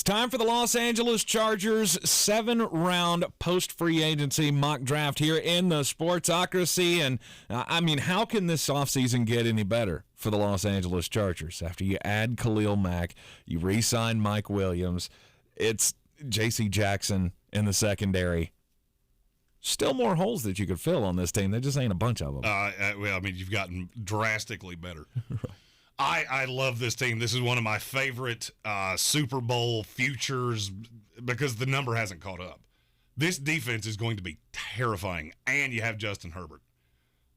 time for the Los Angeles Chargers 7-round post-free agency mock draft here in the Sportsocracy. And, how can this offseason get any better for the Los Angeles Chargers? After you add Khalil Mack, you re-sign Mike Williams, it's J.C. Jackson in the secondary. Still more holes that you could fill on this team. There just ain't a bunch of them. You've gotten drastically better. Right. I love this team. This is one of my favorite Super Bowl futures because the number hasn't caught up. This defense is going to be terrifying, and you have Justin Herbert.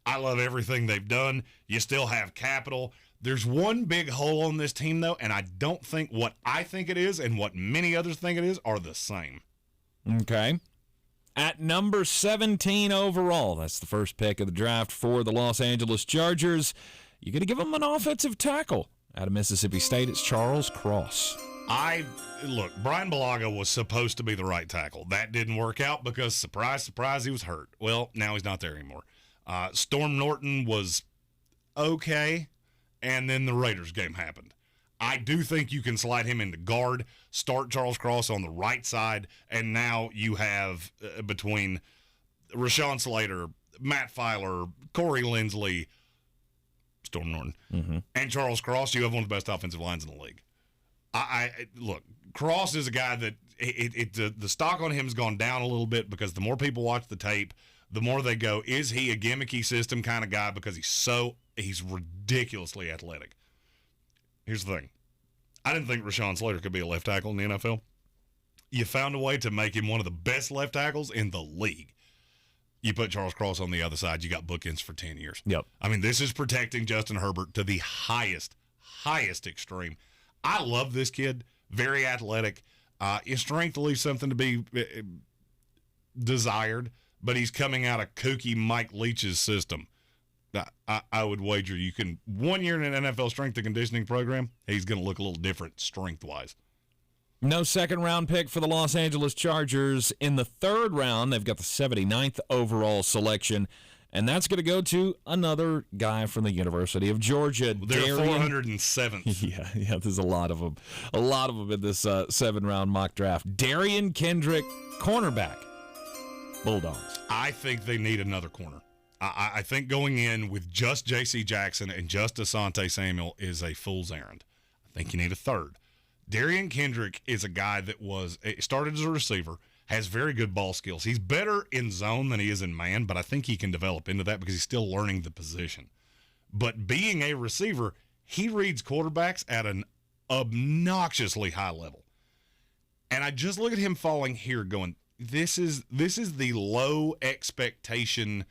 I love everything they've done. You still have capital. There's one big hole on this team, though, and I don't think what I think it is and what many others think it is are the same. Okay. At number 17 overall, that's the first pick of the draft for the Los Angeles Chargers. You're going to give them an offensive tackle. Out of Mississippi State, it's Charles Cross. Look, Brian Bulaga was supposed to be the right tackle. That didn't work out because, surprise, surprise, he was hurt. Well, now he's not there anymore. Storm Norton was okay, and then the Raiders game happened. I do think you can slide him into guard, start Charles Cross on the right side, and now you have between Rashawn Slater, Matt Filer, Corey Linsley, Storm Norton, and Charles Cross, you have one of the best offensive lines in the league. Look, Cross is a guy that the stock on him has gone down a little bit because the more people watch the tape, the more they go, is he a gimmicky system kind of guy because he's ridiculously athletic. Here's the thing. I didn't think Rashawn Slater could be a left tackle in the NFL. You found a way to make him one of the best left tackles in the league. You put Charles Cross on the other side, you got bookends for 10 years. Yep. This is protecting Justin Herbert to the highest extreme. I love this kid. Very athletic. His strength leaves something to be desired, but he's coming out of kooky Mike Leach's system. I would wager you can 1 year in an NFL strength and conditioning program, he's going to look a little different strength-wise. No second-round pick for the Los Angeles Chargers. In the third round, they've got the 79th overall selection, and that's going to go to another guy from the University of Georgia. They're 407th. Yeah, there's a lot of them. A lot of them in this 7-round mock draft. Darian Kendrick, cornerback, Bulldogs. I think they need another corner. I think going in with just J.C. Jackson and just Asante Samuel is a fool's errand. I think you need a third. Darian Kendrick is a guy that started as a receiver, has very good ball skills. He's better in zone than he is in man, but I think he can develop into that because he's still learning the position. But being a receiver, he reads quarterbacks at an obnoxiously high level. And I just look at him falling here going, this is the low expectation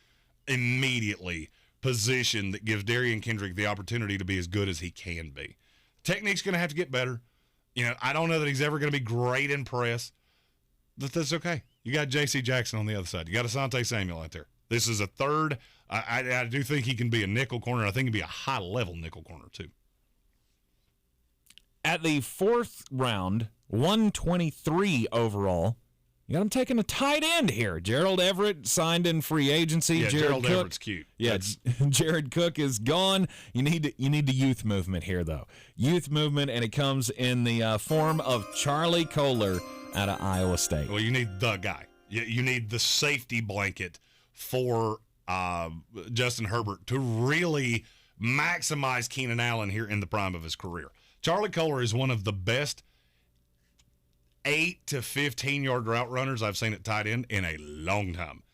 immediately position that gives Darian Kendrick the opportunity to be as good as he can be. Technique's going to have to get better. I don't know that he's ever going to be great in press, but that's okay. You got J.C. Jackson on the other side. You got Asante Samuel out there. This is a third. I do think he can be a nickel corner. I think he can be a high-level nickel corner, too. At the fourth round, 123 overall, you got him taking a tight end here. Gerald Everett signed in free agency. Yeah, Gerald Everett's cute. Yeah, Jared Cook is gone. You need the youth movement here, though. Youth movement, and it comes in the form of Charlie Kohler out of Iowa State. Well, you need the guy. You need the safety blanket for Justin Herbert to really maximize Keenan Allen here in the prime of his career. Charlie Kohler is one of the best 8 to 15-yard route runners I've seen at tight end in a long time.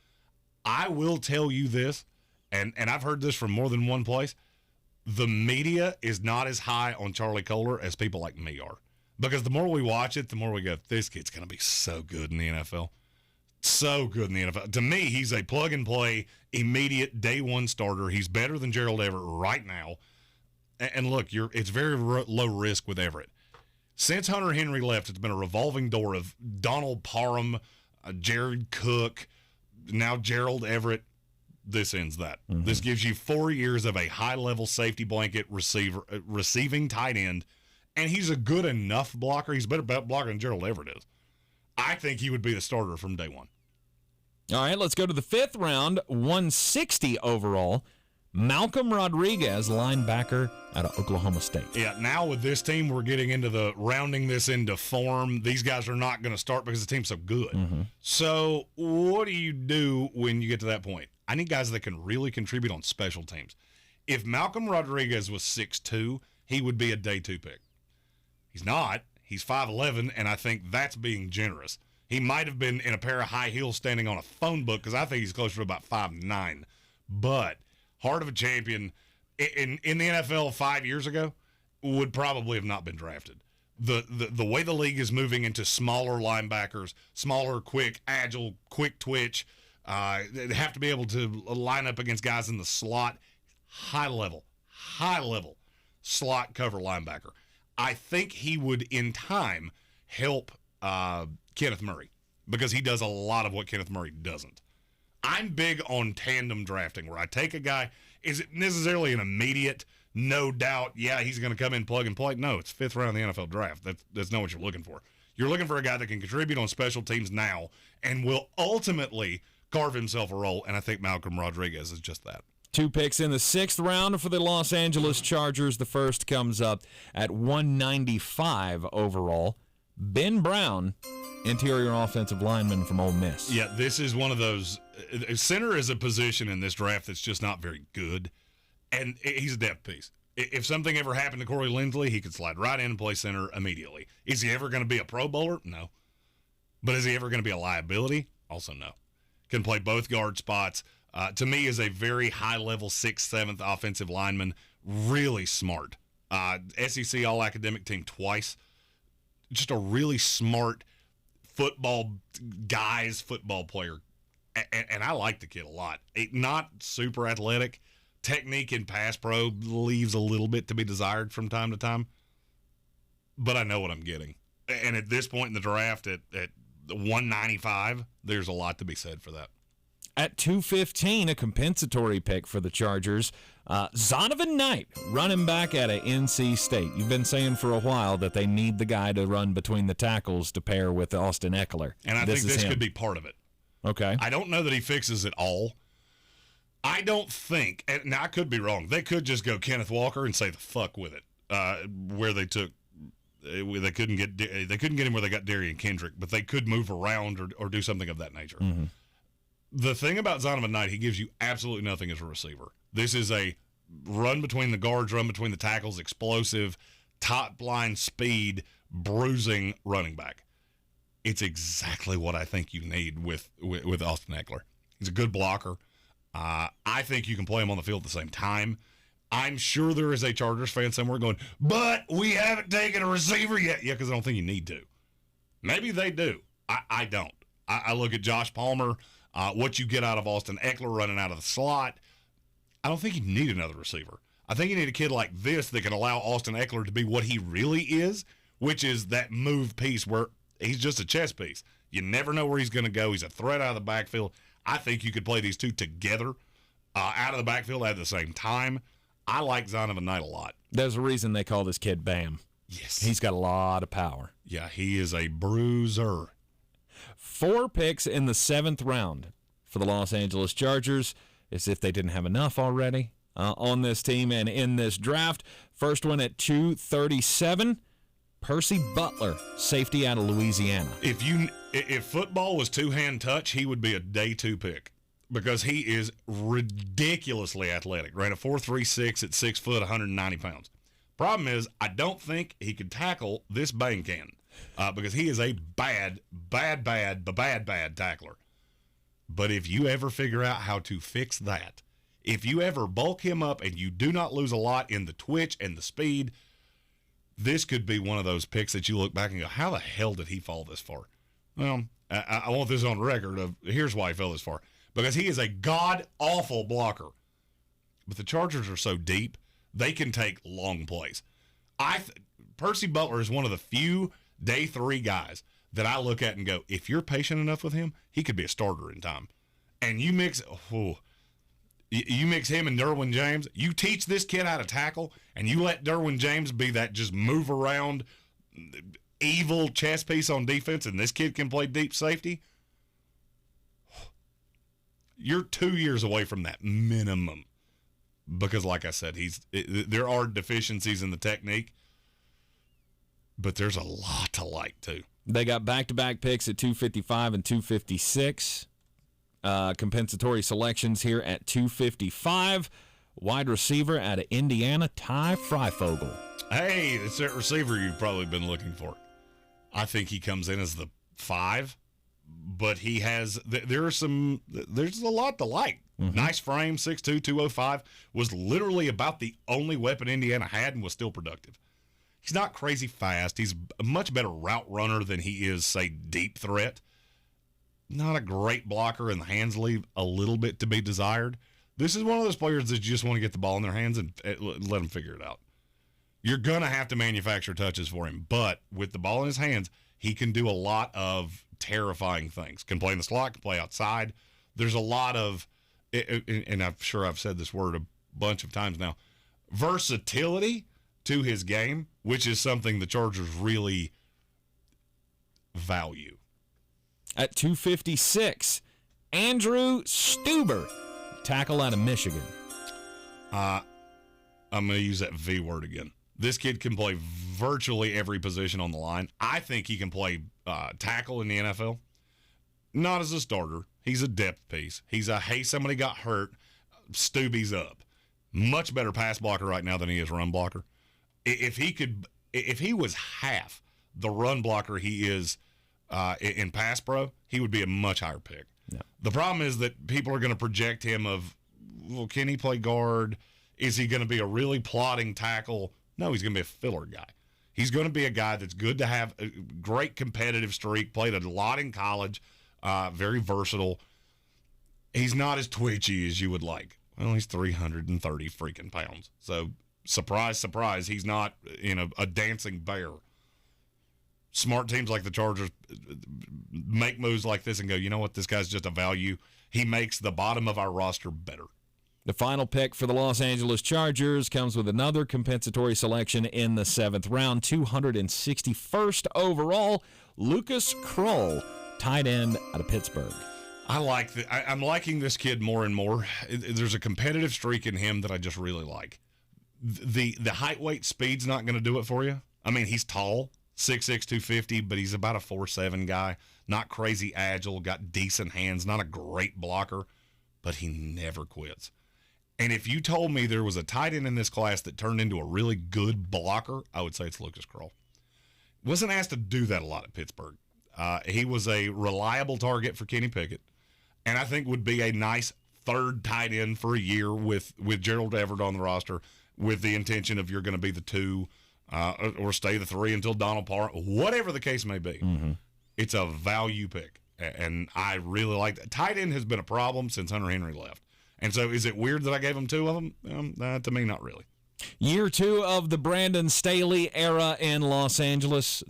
I will tell you this, and I've heard this from more than one place, the media is not as high on Charlie Kohler as people like me are. Because the more we watch it, the more we go, this kid's going to be so good in the NFL. So good in the NFL. To me, he's a plug-and-play, immediate day-one starter. He's better than Gerald Everett right now. And look, it's very low risk with Everett. Since Hunter Henry left, it's been a revolving door of Donald Parham, Jared Cook, now Gerald Everett. This ends that. Mm-hmm. This gives you 4 years of a high-level safety blanket receiving tight end, and he's a good enough blocker. He's a better blocker than Gerald Everett is. I think he would be the starter from day one. All right, let's go to the fifth round, 160 overall. Malcolm Rodriguez, linebacker out of Oklahoma State. Yeah, now with this team, we're getting into the rounding this into form. These guys are not going to start because the team's so good. Mm-hmm. So what do you do when you get to that point? I need guys that can really contribute on special teams. If Malcolm Rodriguez was 6'2", he would be a day 2 pick. He's not. He's 5'11", and I think that's being generous. He might have been in a pair of high heels standing on a phone book because I think he's closer to about 5'9". But heart of a champion in the NFL 5 years ago would probably have not been drafted. The way the league is moving into smaller linebackers, smaller, quick, agile, quick twitch, they have to be able to line up against guys in the slot, high level slot cover linebacker. I think he would, in time, help Kenneth Murray because he does a lot of what Kenneth Murray doesn't. I'm big on tandem drafting where I take a guy. Is it necessarily an immediate, no doubt, yeah, he's going to come in, plug and play? No, it's 5th round of the NFL draft. That's not what you're looking for. You're looking for a guy that can contribute on special teams now and will ultimately carve himself a role, and I think Malcolm Rodriguez is just that. 2 picks in the 6th round for the Los Angeles Chargers. The first comes up at 195 overall. Ben Brown, interior offensive lineman from Ole Miss. Yeah, this is one of those. Center is a position in this draft that's just not very good, and he's a depth piece. If something ever happened to Corey Linsley, he could slide right in and play center immediately. Is he ever going to be a Pro Bowler? No. But is he ever going to be a liability? Also no. Can play both guard spots. To me, is a very high-level 6th, 7th offensive lineman. Really smart. SEC All-Academic team twice. Just a really smart football player. And I like the kid a lot. Not super athletic. Technique in pass pro leaves a little bit to be desired from time to time. But I know what I'm getting. And at this point in the draft, at 195, there's a lot to be said for that. At 215, a compensatory pick for the Chargers. Zonovan Knight, running back out of NC State. You've been saying for a while that they need the guy to run between the tackles to pair with Austin Ekeler. And I think this could be part of it. Okay. I don't know that he fixes it all. I don't think, and now I could be wrong, they could just go Kenneth Walker and say the fuck with it, where they couldn't get him where they got Darian Kendrick, but they could move around or do something of that nature. Mm-hmm. The thing about Zonovan Knight, he gives you absolutely nothing as a receiver. This is a run between the guards, run between the tackles, explosive, top-line speed, bruising running back. It's exactly what I think you need with Austin Ekeler. He's a good blocker. I think you can play him on the field at the same time. I'm sure there is a Chargers fan somewhere going, but we haven't taken a receiver yet. Yeah, because I don't think you need to. Maybe they do. I don't. I look at Josh Palmer, what you get out of Austin Ekeler running out of the slot. I don't think you need another receiver. I think you need a kid like this that can allow Austin Ekeler to be what he really is, which is that move piece where he's just a chess piece. You never know where he's going to go. He's a threat out of the backfield. I think you could play these two together out of the backfield at the same time. I like Zonovan Knight a lot. There's a reason they call this kid Bam. Yes. He's got a lot of power. Yeah, he is a bruiser. 4 picks in the 7th round for the Los Angeles Chargers, as if they didn't have enough already on this team and in this draft. First one at 237, Percy Butler, safety out of Louisiana. If football was two-hand touch, he would be a day 2 pick because he is ridiculously athletic. Ran a 4.36 at 6 foot, 190 pounds. Problem is, I don't think he could tackle this bang can because he is a bad tackler. But if you ever figure out how to fix that, if you ever bulk him up and you do not lose a lot in the twitch and the speed, this could be one of those picks that you look back and go, how the hell did he fall this far? Well, I want this on record of here's why he fell this far. Because he is a god-awful blocker. But the Chargers are so deep, they can take long plays. Percy Butler is one of the few day 3 guys that I look at and go, if you're patient enough with him, he could be a starter in time. And you mix him and Derwin James, you teach this kid how to tackle, and you let Derwin James be that just move around evil chess piece on defense, and this kid can play deep safety, you're 2 years away from that minimum. because, like I said, there are deficiencies in the technique, but there's a lot to like, too. They got back-to-back picks at 255 and 256. Compensatory selections here at 255. Wide receiver out of Indiana, Ty Freifogel. Hey, it's that receiver you've probably been looking for. I think he comes in as the 5, but he has there's a lot to like. Mm-hmm. Nice frame, 6'2", 205, was literally about the only weapon Indiana had and was still productive. He's not crazy fast. He's a much better route runner than he is, say, deep threat. Not a great blocker, and the hands leave a little bit to be desired. This is one of those players that you just want to get the ball in their hands and let them figure it out. You're going to have to manufacture touches for him, but with the ball in his hands, he can do a lot of terrifying things. Can play in the slot, can play outside. There's a lot of, and I'm sure I've said this word a bunch of times now, versatility to his game, which is something the Chargers really value. At 256, Andrew Stuber, tackle out of Michigan. I'm going to use that V word again. This kid can play virtually every position on the line. I think he can play tackle in the NFL. Not as a starter. He's a depth piece. He's a, hey, somebody got hurt, Stubby's up. Much better pass blocker right now than he is run blocker. If he was half the run blocker he is in pass pro, he would be a much higher pick. Yeah. The problem is that people are going to project him of, well, can he play guard? Is he going to be a really plotting tackle? No, he's going to be a filler guy. He's going to be a guy that's good to have, a great competitive streak, played a lot in college, very versatile. He's not as twitchy as you would like. Well, he's 330 freaking pounds. So, surprise, surprise, he's not, a dancing bear. Smart teams like the Chargers make moves like this and go, you know what, this guy's just a value. He makes the bottom of our roster better. The final pick for the Los Angeles Chargers comes with another compensatory selection in the 7th round, 261st overall, Lucas Krull, tight end out of Pittsburgh. I'm liking this kid more and more. There's a competitive streak in him that I just really like. The height, weight, speed's not going to do it for you. I mean, he's tall, 6'6", 250, but he's about a 4'7" guy. Not crazy agile, got decent hands, not a great blocker, but he never quits. And if you told me there was a tight end in this class that turned into a really good blocker, I would say it's Lucas Krull. Wasn't asked to do that a lot at Pittsburgh. He was a reliable target for Kenny Pickett, and I think would be a nice third tight end for a year with Gerald Everett on the roster, with the intention of you're going to be the 2 or stay the 3 until Donald Parr, whatever the case may be. Mm-hmm. It's a value pick, and I really like that. Tight end has been a problem since Hunter Henry left. And so is it weird that I gave him 2 of them? To me, not really. Year 2 of the Brandon Staley era in Los Angeles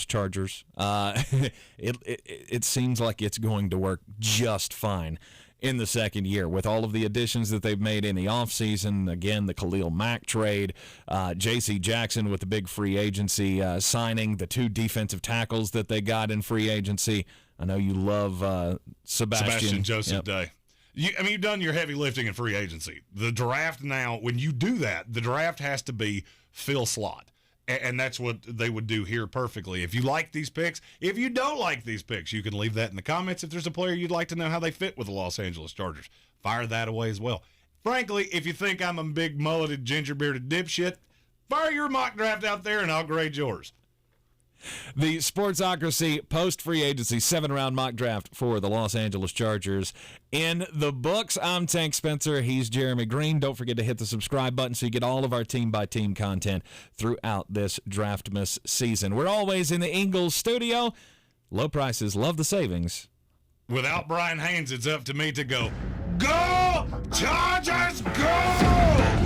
Chargers. It seems like it's going to work just fine in the second year with all of the additions that they've made in the offseason. Again, the Khalil Mack trade, J.C. Jackson with the big free agency signing, the 2 defensive tackles that they got in free agency. I know you love Sebastian Joseph Day. You've done your heavy lifting in free agency. The draft now, when you do that, the draft has to be fill slot. And that's what they would do here perfectly. If you like these picks, if you don't like these picks, you can leave that in the comments. If there's a player you'd like to know how they fit with the Los Angeles Chargers, fire that away as well. Frankly, if you think I'm a big mulleted, ginger-bearded dipshit, fire your mock draft out there and I'll grade yours. The Sportsocracy post-free agency 7-round mock draft for the Los Angeles Chargers in the books. I'm Tank Spencer. He's Jeremy Greene. Don't forget to hit the subscribe button so you get all of our team-by-team content throughout this Draftmas season. We're always in the Ingles studio. Low prices, love the savings. Without Brian Haynes, it's up to me to go, Go Chargers, go!